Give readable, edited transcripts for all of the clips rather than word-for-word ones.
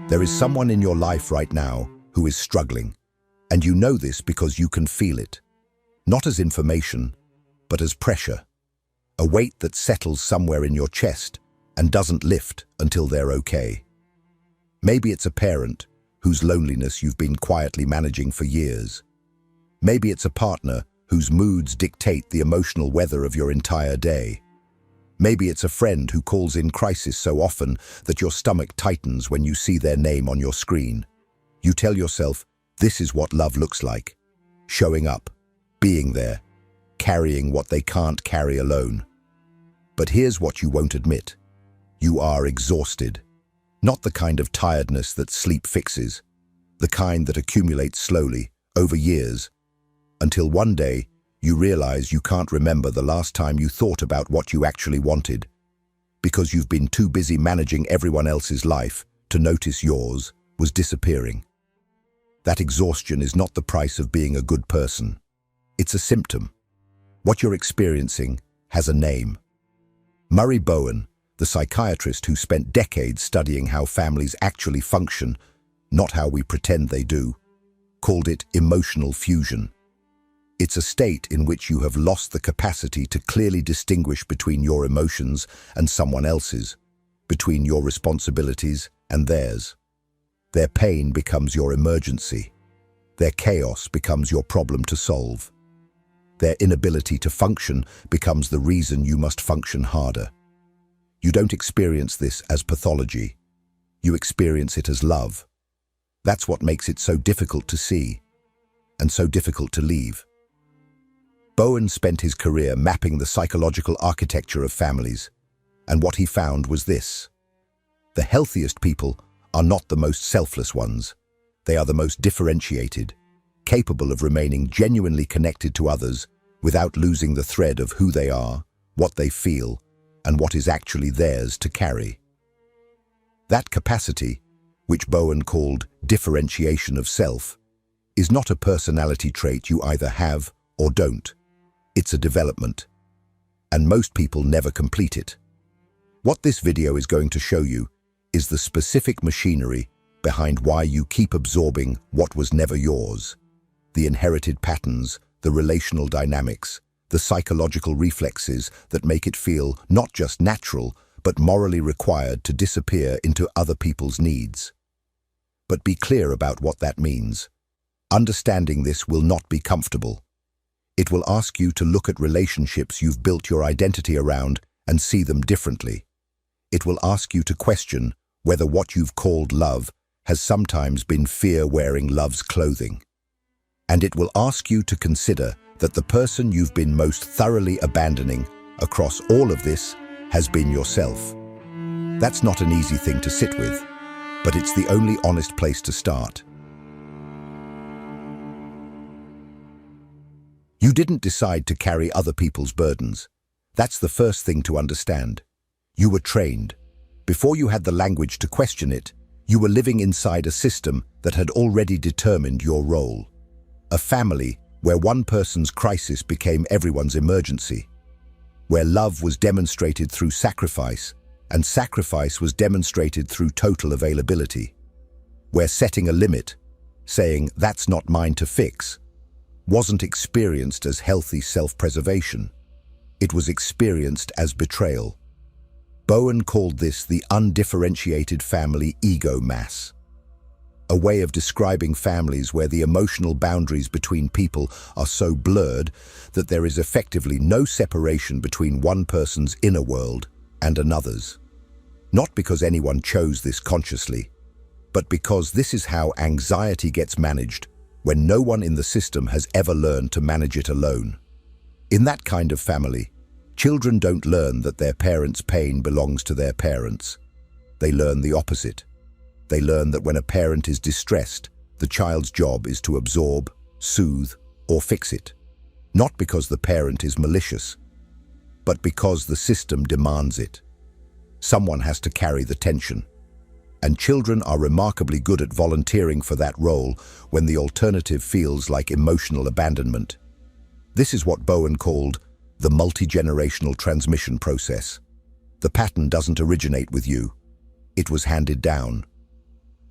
There is someone in your life right now who is struggling, and you know this because you can feel it. Not as information, but as pressure. A weight that settles somewhere in your chest and doesn't lift until they're okay. Maybe it's a parent whose loneliness you've been quietly managing for years. Maybe it's a partner whose moods dictate the emotional weather of your entire day. Maybe it's a friend who calls in crisis so often that your stomach tightens when you see their name on your screen. You tell yourself, this is what love looks like. Showing up, being there, carrying what they can't carry alone. But here's what you won't admit. You are exhausted. Not the kind of tiredness that sleep fixes, the kind that accumulates slowly, over years, until one day you realize you can't remember the last time you thought about what you actually wanted, because you've been too busy managing everyone else's life to notice yours was disappearing. That exhaustion is not the price of being a good person. It's a symptom. What you're experiencing has a name. Murray Bowen, the psychiatrist who spent decades studying how families actually function, not how we pretend they do, called it emotional fusion. It's a state in which you have lost the capacity to clearly distinguish between your emotions and someone else's, between your responsibilities and theirs. Their pain becomes your emergency. Their chaos becomes your problem to solve. Their inability to function becomes the reason you must function harder. You don't experience this as pathology. You experience it as love. That's what makes it so difficult to see, and so difficult to leave. Bowen spent his career mapping the psychological architecture of families, and what he found was this. The healthiest people are not the most selfless ones. They are the most differentiated, capable of remaining genuinely connected to others without losing the thread of who they are, what they feel, and what is actually theirs to carry. That capacity, which Bowen called differentiation of self, is not a personality trait you either have or don't. It's a development, and most people never complete it. What this video is going to show you is the specific machinery behind why you keep absorbing what was never yours. The inherited patterns, the relational dynamics, the psychological reflexes that make it feel not just natural, but morally required to disappear into other people's needs. But be clear about what that means. Understanding this will not be comfortable. It will ask you to look at relationships you've built your identity around and see them differently. It will ask you to question whether what you've called love has sometimes been fear wearing love's clothing. And it will ask you to consider that the person you've been most thoroughly abandoning across all of this has been yourself. That's not an easy thing to sit with, but it's the only honest place to start. You didn't decide to carry other people's burdens. That's the first thing to understand. You were trained. Before you had the language to question it, you were living inside a system that had already determined your role. A family where one person's crisis became everyone's emergency. Where love was demonstrated through sacrifice, and sacrifice was demonstrated through total availability. Where setting a limit, saying, "That's not mine to fix," wasn't experienced as healthy self-preservation. It was experienced as betrayal. Bowen called this the undifferentiated family ego mass. A way of describing families where the emotional boundaries between people are so blurred that there is effectively no separation between one person's inner world and another's. Not because anyone chose this consciously, but because this is how anxiety gets managed when no one in the system has ever learned to manage it alone. In that kind of family, children don't learn that their parents' pain belongs to their parents. They learn the opposite. They learn that when a parent is distressed, the child's job is to absorb, soothe, or fix it. Not because the parent is malicious, but because the system demands it. Someone has to carry the tension. And children are remarkably good at volunteering for that role when the alternative feels like emotional abandonment. This is what Bowen called the multi-generational transmission process. The pattern doesn't originate with you. It was handed down.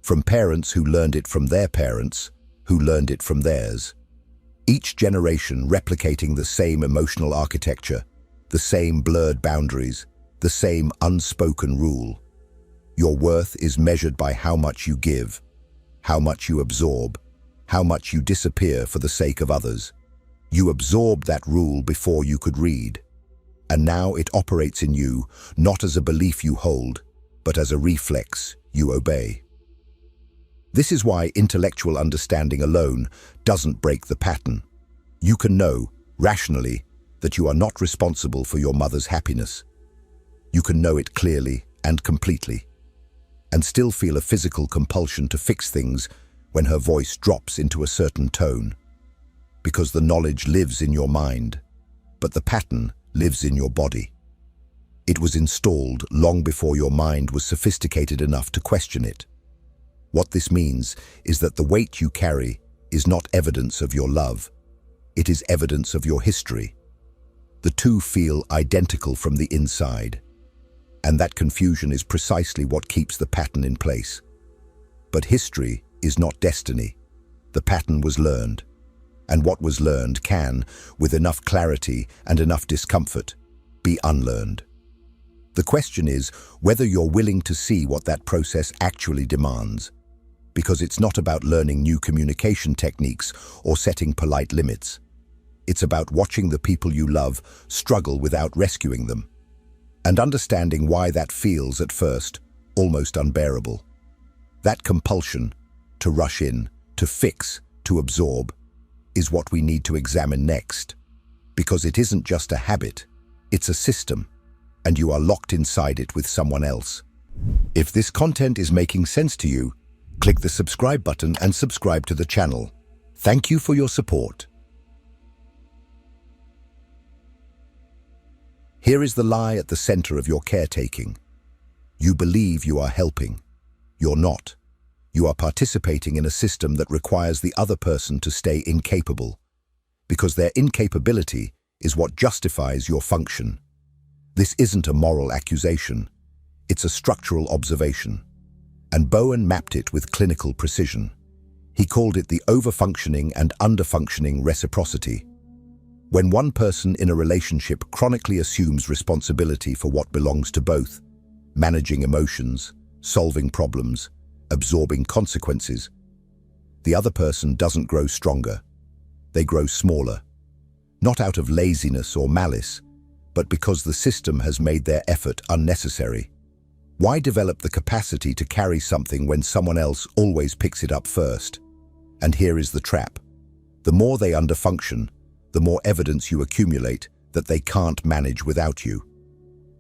from parents who learned it from their parents, who learned it from theirs. Each generation replicating the same emotional architecture, the same blurred boundaries, the same unspoken rule. Your worth is measured by how much you give, how much you absorb, how much you disappear for the sake of others. You absorbed that rule before you could read, and now it operates in you not as a belief you hold, but as a reflex you obey. This is why intellectual understanding alone doesn't break the pattern. You can know, rationally, that you are not responsible for your mother's happiness. You can know it clearly and completely, and still feel a physical compulsion to fix things when her voice drops into a certain tone. Because the knowledge lives in your mind, but the pattern lives in your body. It was installed long before your mind was sophisticated enough to question it. What this means is that the weight you carry is not evidence of your love. It is evidence of your history. The two feel identical from the inside, and that confusion is precisely what keeps the pattern in place. But history is not destiny. The pattern was learned, and what was learned can, with enough clarity and enough discomfort, be unlearned. The question is whether you're willing to see what that process actually demands, because it's not about learning new communication techniques or setting polite limits. It's about watching the people you love struggle without rescuing them, and understanding why that feels, at first, almost unbearable. That compulsion, to rush in, to fix, to absorb, is what we need to examine next, because it isn't just a habit, it's a system, and you are locked inside it with someone else. If this content is making sense to you, click the subscribe button and subscribe to the channel. Thank you for your support. Here is the lie at the center of your caretaking. You believe you are helping. You're not. You are participating in a system that requires the other person to stay incapable, because their incapability is what justifies your function. This isn't a moral accusation. It's a structural observation. And Bowen mapped it with clinical precision. He called it the overfunctioning and underfunctioning reciprocity. When one person in a relationship chronically assumes responsibility for what belongs to both, managing emotions, solving problems, absorbing consequences, the other person doesn't grow stronger. They grow smaller, not out of laziness or malice, but because the system has made their effort unnecessary. Why develop the capacity to carry something when someone else always picks it up first? And here is the trap. The more they underfunction, the more evidence you accumulate that they can't manage without you,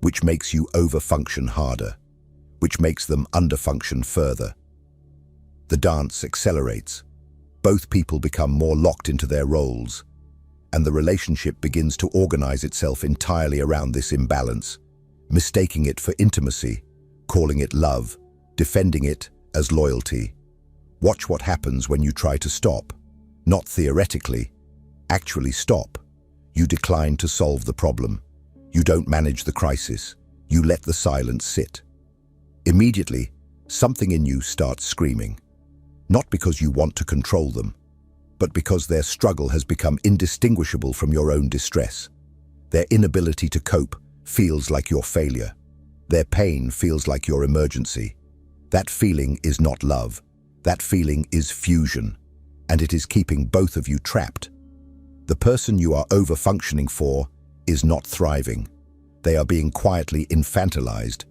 which makes you overfunction harder, which makes them underfunction further. The dance accelerates. Both people become more locked into their roles, and the relationship begins to organize itself entirely around this imbalance, mistaking it for intimacy, calling it love, defending it as loyalty. Watch what happens when you try to stop. Not theoretically, actually stop. You decline to solve the problem. You don't manage the crisis. You let the silence sit. Immediately, something in you starts screaming. Not because you want to control them, but because their struggle has become indistinguishable from your own distress. Their inability to cope feels like your failure. Their pain feels like your emergency. That feeling is not love. That feeling is fusion, and it is keeping both of you trapped. The person you are overfunctioning for is not thriving. They are being quietly infantilized.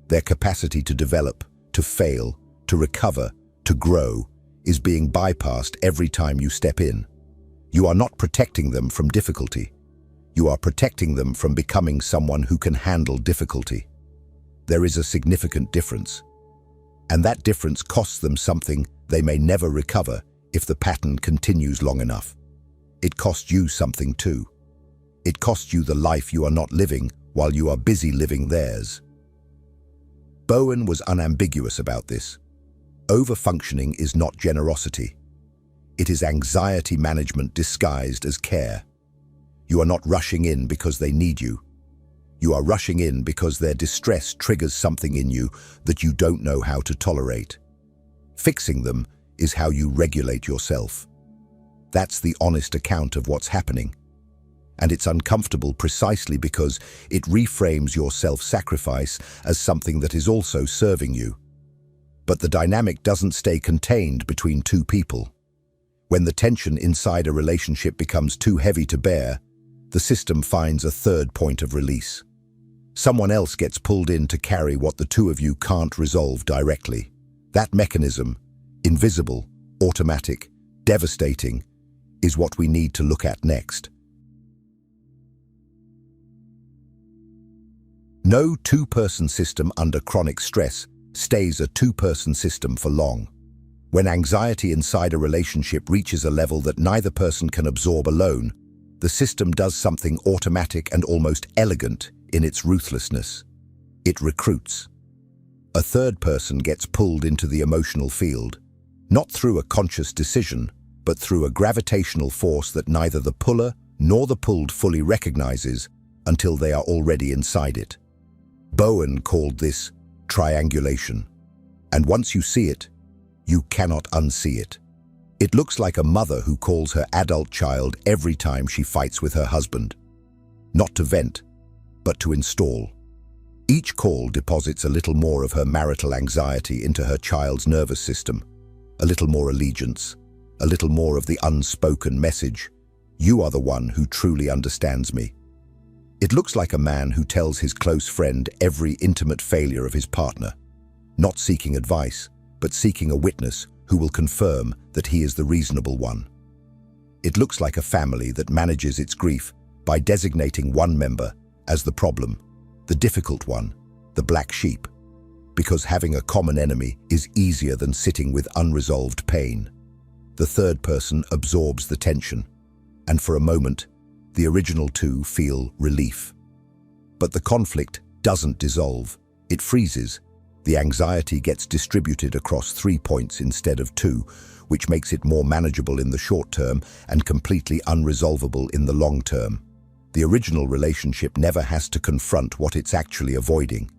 Their capacity to develop, to fail, to recover, to grow, is being bypassed every time you step in. You are not protecting them from difficulty. You are protecting them from becoming someone who can handle difficulty. There is a significant difference, and that difference costs them something they may never recover if the pattern continues long enough. It costs you something too. It costs you the life you are not living while you are busy living theirs. Bowen was unambiguous about this. Overfunctioning is not generosity. It is anxiety management disguised as care. You are not rushing in because they need you. You are rushing in because their distress triggers something in you that you don't know how to tolerate. Fixing them is how you regulate yourself. That's the honest account of what's happening. And it's uncomfortable precisely because it reframes your self-sacrifice as something that is also serving you. But the dynamic doesn't stay contained between two people. When the tension inside a relationship becomes too heavy to bear, the system finds a third point of release. Someone else gets pulled in to carry what the two of you can't resolve directly. That mechanism, invisible, automatic, devastating, is what we need to look at next. No two-person system under chronic stress stays a two-person system for long. When anxiety inside a relationship reaches a level that neither person can absorb alone, the system does something automatic and almost elegant in its ruthlessness. It recruits. A third person gets pulled into the emotional field, not through a conscious decision, but through a gravitational force that neither the puller nor the pulled fully recognizes until they are already inside it. Bowen called this triangulation. And once you see it, you cannot unsee it. It looks like a mother who calls her adult child every time she fights with her husband. Not to vent, but to install. Each call deposits a little more of her marital anxiety into her child's nervous system, a little more allegiance, a little more of the unspoken message, "You are the one who truly understands me." It looks like a man who tells his close friend every intimate failure of his partner, not seeking advice, but seeking a witness who will confirm that he is the reasonable one. It looks like a family that manages its grief by designating one member as the problem, the difficult one, the black sheep, because having a common enemy is easier than sitting with unresolved pain. The third person absorbs the tension, and for a moment, the original two feel relief. But the conflict doesn't dissolve, it freezes. The anxiety gets distributed across 3 points instead of 2, which makes it more manageable in the short term and completely unresolvable in the long term. The original relationship never has to confront what it's actually avoiding.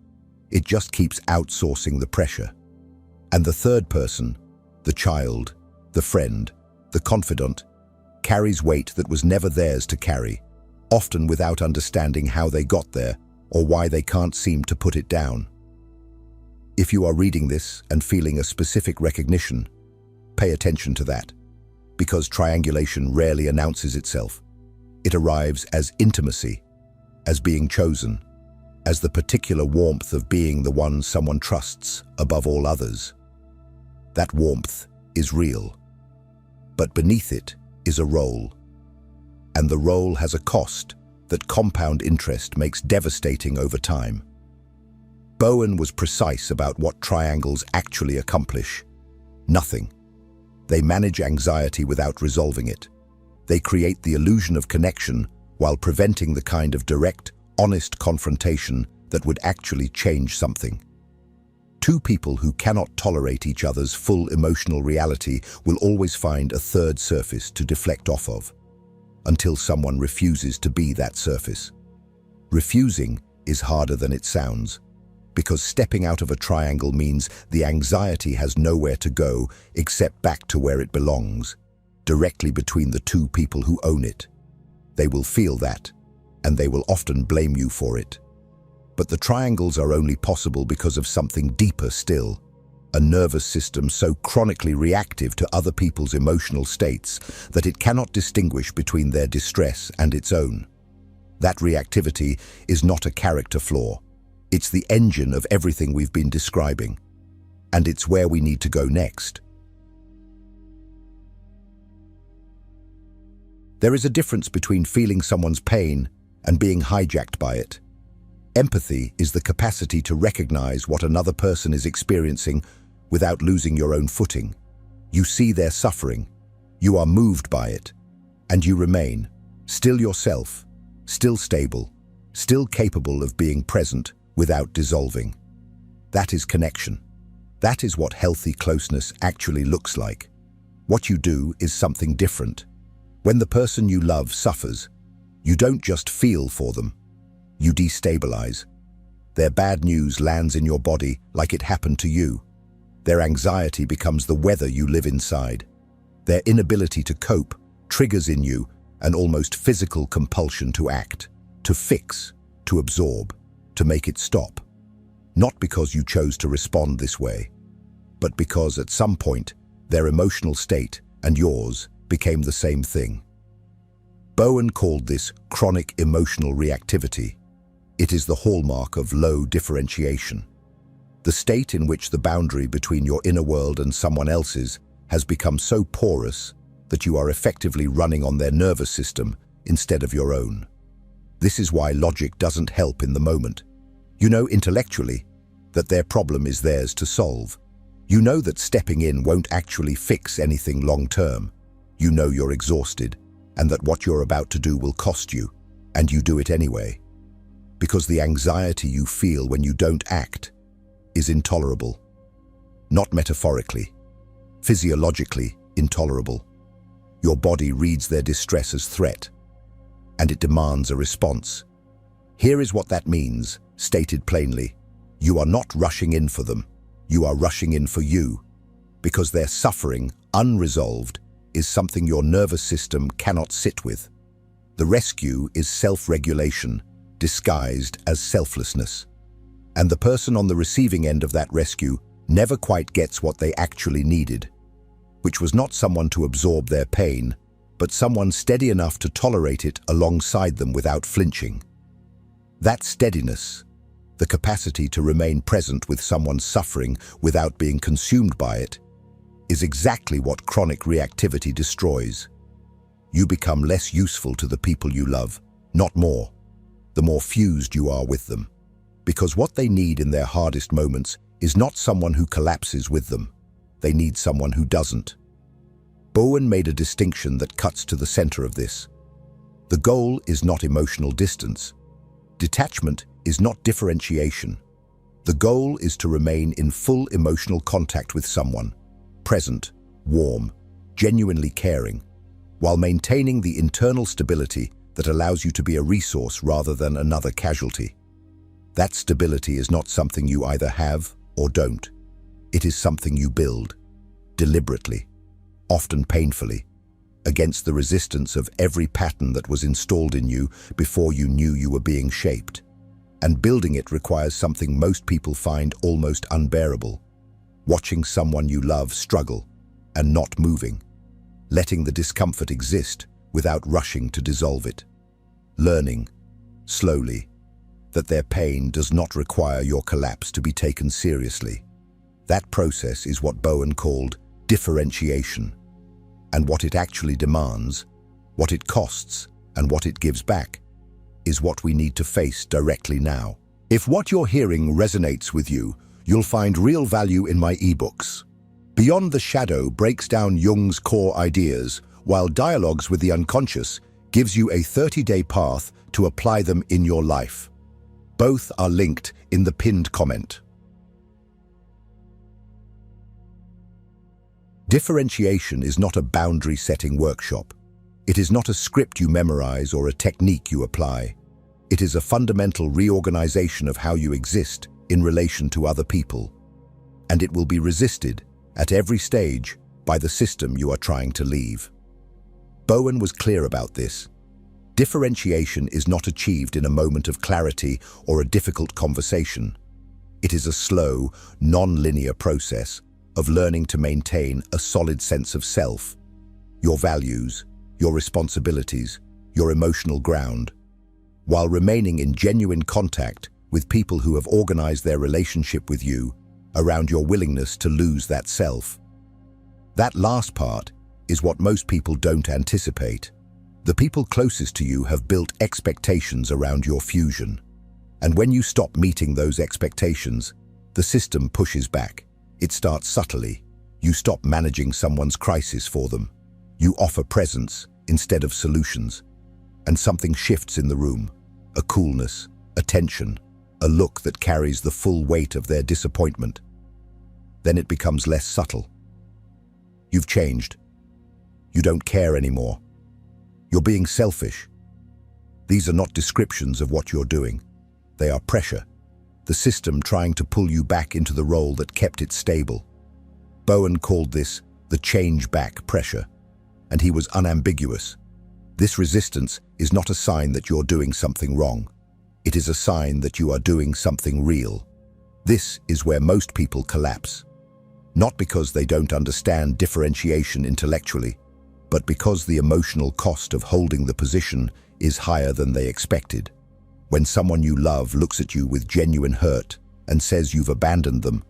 It just keeps outsourcing the pressure. And the third person, the child, the friend, the confidant, carries weight that was never theirs to carry, often without understanding how they got there or why they can't seem to put it down. If you are reading this and feeling a specific recognition, pay attention to that, because triangulation rarely announces itself. It arrives as intimacy, as being chosen, as the particular warmth of being the one someone trusts above all others. That warmth is real, but beneath it is a role, and the role has a cost that compound interest makes devastating over time. Bowen was precise about what triangles actually accomplish. Nothing. They manage anxiety without resolving it. They create the illusion of connection while preventing the kind of direct, honest confrontation that would actually change something. Two people who cannot tolerate each other's full emotional reality will always find a third surface to deflect off of, until someone refuses to be that surface. Refusing is harder than it sounds, because stepping out of a triangle means the anxiety has nowhere to go except back to where it belongs, directly between the two people who own it. They will feel that, and they will often blame you for it. But the triangles are only possible because of something deeper still, a nervous system so chronically reactive to other people's emotional states that it cannot distinguish between their distress and its own. That reactivity is not a character flaw. It's the engine of everything we've been describing, and it's where we need to go next. There is a difference between feeling someone's pain and being hijacked by it. Empathy is the capacity to recognize what another person is experiencing without losing your own footing. You see their suffering, you are moved by it, and you remain, still yourself, still stable, still capable of being present without dissolving. That is connection. That is what healthy closeness actually looks like. What you do is something different. When the person you love suffers, you don't just feel for them, you destabilize. Their bad news lands in your body like it happened to you. Their anxiety becomes the weather you live inside. Their inability to cope triggers in you an almost physical compulsion to act, to fix, to absorb, to make it stop. Not because you chose to respond this way, but because at some point their emotional state and yours became the same thing. Bowen called this chronic emotional reactivity. It is the hallmark of low differentiation. The state in which the boundary between your inner world and someone else's has become so porous that you are effectively running on their nervous system instead of your own. This is why logic doesn't help in the moment. You know intellectually that their problem is theirs to solve. You know that stepping in won't actually fix anything long-term. You know you're exhausted and that what you're about to do will cost you, and you do it anyway. Because the anxiety you feel when you don't act is intolerable. Not metaphorically, physiologically intolerable. Your body reads their distress as threat, and it demands a response. Here is what that means, stated plainly. You are not rushing in for them. You are rushing in for you, because their suffering, unresolved, is something your nervous system cannot sit with. The rescue is self-regulation, disguised as selflessness. And the person on the receiving end of that rescue never quite gets what they actually needed, which was not someone to absorb their pain, but someone steady enough to tolerate it alongside them without flinching. That steadiness, the capacity to remain present with someone's suffering without being consumed by it, is exactly what chronic reactivity destroys. You become less useful to the people you love, not more, the more fused you are with them. Because what they need in their hardest moments is not someone who collapses with them. They need someone who doesn't. Bowen made a distinction that cuts to the center of this. The goal is not emotional distance. Detachment is not differentiation. The goal is to remain in full emotional contact with someone, present, warm, genuinely caring, while maintaining the internal stability that allows you to be a resource rather than another casualty. That stability is not something you either have or don't. It is something you build, deliberately, often painfully, against the resistance of every pattern that was installed in you before you knew you were being shaped. And building it requires something most people find almost unbearable: watching someone you love struggle and not moving, letting the discomfort exist without rushing to dissolve it, learning, slowly, that their pain does not require your collapse to be taken seriously. That process is what Bowen called differentiation, and what it actually demands, what it costs, and what it gives back, is what we need to face directly now. If what you're hearing resonates with you, you'll find real value in my ebooks. Beyond the Shadow breaks down Jung's core ideas, while Dialogues with the Unconscious gives you a 30-day path to apply them in your life. Both are linked in the pinned comment. Differentiation is not a boundary-setting workshop. It is not a script you memorize or a technique you apply. It is a fundamental reorganization of how you exist in relation to other people. And it will be resisted at every stage by the system you are trying to leave. Bowen was clear about this. Differentiation is not achieved in a moment of clarity or a difficult conversation. It is a slow, non-linear process of learning to maintain a solid sense of self, your values, your responsibilities, your emotional ground, while remaining in genuine contact with people who have organized their relationship with you around your willingness to lose that self. That last part is what most people don't anticipate. The people closest to you have built expectations around your fusion. And when you stop meeting those expectations, the system pushes back. It starts subtly. You stop managing someone's crisis for them. You offer presence instead of solutions. And something shifts in the room. A coolness, a tension, a look that carries the full weight of their disappointment. Then it becomes less subtle. You've changed. You don't care anymore. You're being selfish. These are not descriptions of what you're doing. They are pressure. The system trying to pull you back into the role that kept it stable. Bowen called this the change-back pressure, and he was unambiguous. This resistance is not a sign that you're doing something wrong. It is a sign that you are doing something real. This is where most people collapse. Not because they don't understand differentiation intellectually, but because the emotional cost of holding the position is higher than they expected. When someone you love looks at you with genuine hurt and says you've abandoned them,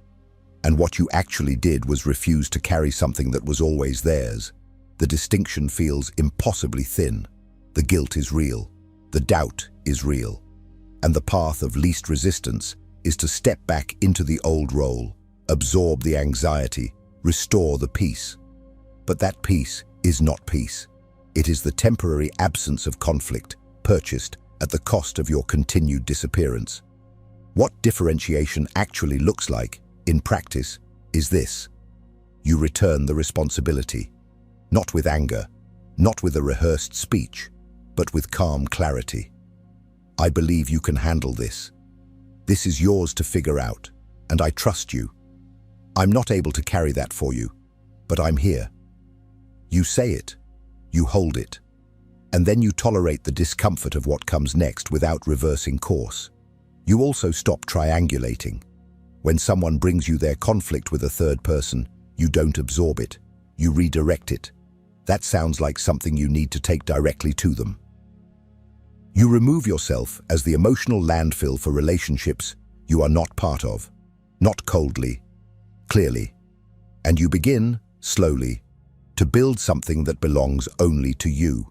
and what you actually did was refuse to carry something that was always theirs, the distinction feels impossibly thin. The guilt is real, the doubt is real, and the path of least resistance is to step back into the old role, absorb the anxiety, restore the peace. But that peace is not peace. It is the temporary absence of conflict, purchased at the cost of your continued disappearance. What differentiation actually looks like, in practice, is this. You return the responsibility, not with anger, not with a rehearsed speech, but with calm clarity. I believe you can handle this. This is yours to figure out, and I trust you. I'm not able to carry that for you, but I'm here. You say it, you hold it, and then you tolerate the discomfort of what comes next without reversing course. You also stop triangulating. When someone brings you their conflict with a third person, you don't absorb it, you redirect it. That sounds like something you need to take directly to them. You remove yourself as the emotional landfill for relationships you are not part of, not coldly, clearly, and you begin, slowly, to build something that belongs only to you.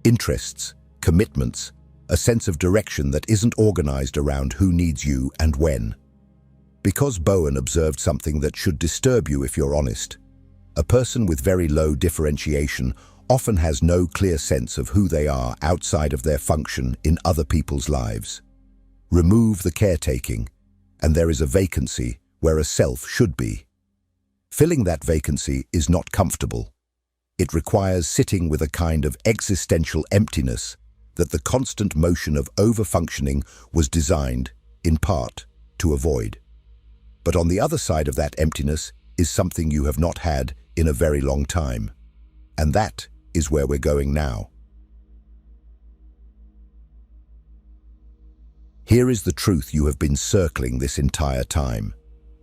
Interests, commitments, a sense of direction that isn't organized around who needs you and when. Because Bowen observed something that should disturb you if you're honest, a person with very low differentiation often has no clear sense of who they are outside of their function in other people's lives. Remove the caretaking, and there is a vacancy where a self should be. Filling that vacancy is not comfortable. It requires sitting with a kind of existential emptiness that the constant motion of overfunctioning was designed, in part, to avoid. But on the other side of that emptiness is something you have not had in a very long time. And that is where we're going now. Here is the truth you have been circling this entire time.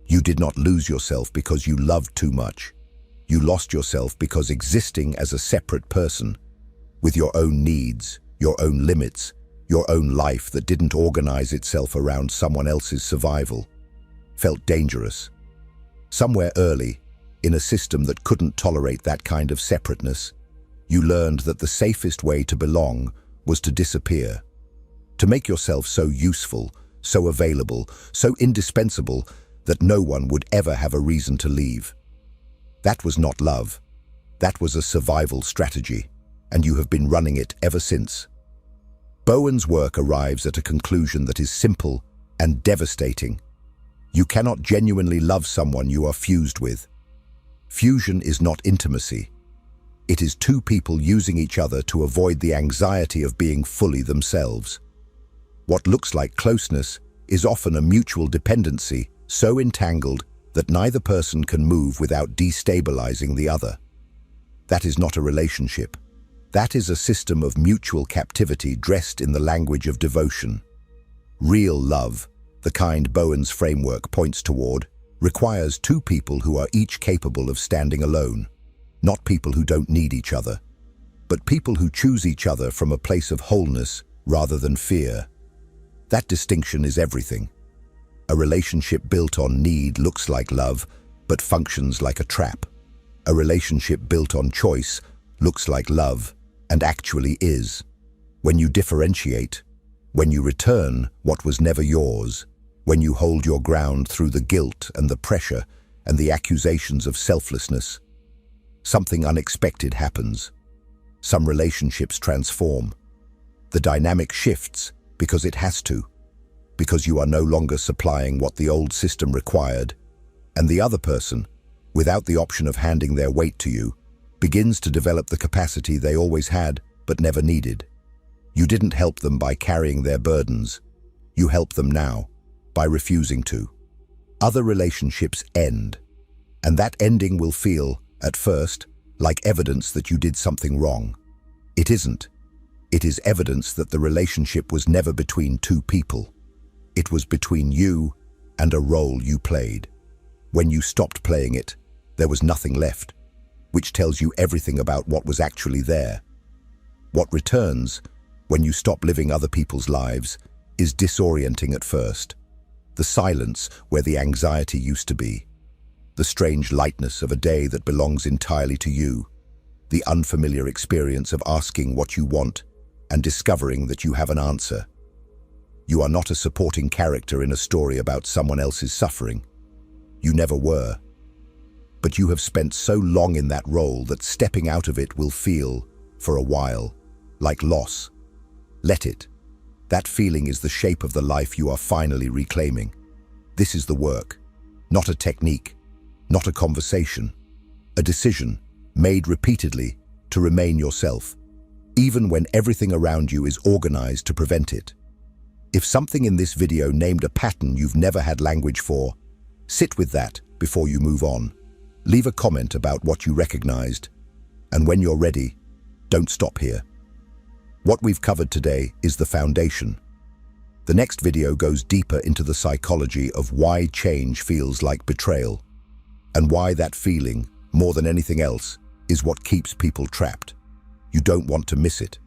You did not lose yourself because you loved too much. You lost yourself because existing as a separate person, with your own needs, your own limits, your own life that didn't organize itself around someone else's survival, felt dangerous. Somewhere early, in a system that couldn't tolerate that kind of separateness, you learned that the safest way to belong was to disappear, to make yourself so useful, so available, so indispensable that no one would ever have a reason to leave. That was not love. That was a survival strategy, and you have been running it ever since. Bowen's work arrives at a conclusion that is simple and devastating. You cannot genuinely love someone you are fused with. Fusion is not intimacy. It is two people using each other to avoid the anxiety of being fully themselves. What looks like closeness is often a mutual dependency so entangled that neither person can move without destabilizing the other. That is not a relationship. That is a system of mutual captivity dressed in the language of devotion. Real love, the kind Bowen's framework points toward, requires two people who are each capable of standing alone, not people who don't need each other, but people who choose each other from a place of wholeness rather than fear. That distinction is everything. A relationship built on need looks like love, but functions like a trap. A relationship built on choice looks like love, and actually is. When you differentiate, when you return what was never yours, when you hold your ground through the guilt and the pressure and the accusations of selflessness, something unexpected happens. Some relationships transform. The dynamic shifts because it has to, because you are no longer supplying what the old system required, and the other person, without the option of handing their weight to you, begins to develop the capacity they always had but never needed. You didn't help them by carrying their burdens. You help them now by refusing to. Other relationships end, And that ending will feel, at first, like evidence that you did something wrong. It isn't. It is evidence that the relationship was never between two people. It was between you and a role you played. When you stopped playing it, there was nothing left, which tells you everything about what was actually there. What returns, when you stop living other people's lives, is disorienting at first. The silence where the anxiety used to be. The strange lightness of a day that belongs entirely to you. The unfamiliar experience of asking what you want and discovering that you have an answer. You are not a supporting character in a story about someone else's suffering. You never were. But you have spent so long in that role that stepping out of it will feel, for a while, like loss. Let it. That feeling is the shape of the life you are finally reclaiming. This is the work, not a technique, not a conversation, a decision made repeatedly to remain yourself, even when everything around you is organized to prevent it. If something in this video named a pattern you've never had language for, sit with that before you move on. Leave a comment about what you recognized, and when you're ready, don't stop here. What we've covered today is the foundation. The next video goes deeper into the psychology of why change feels like betrayal, and why that feeling, more than anything else, is what keeps people trapped. You don't want to miss it.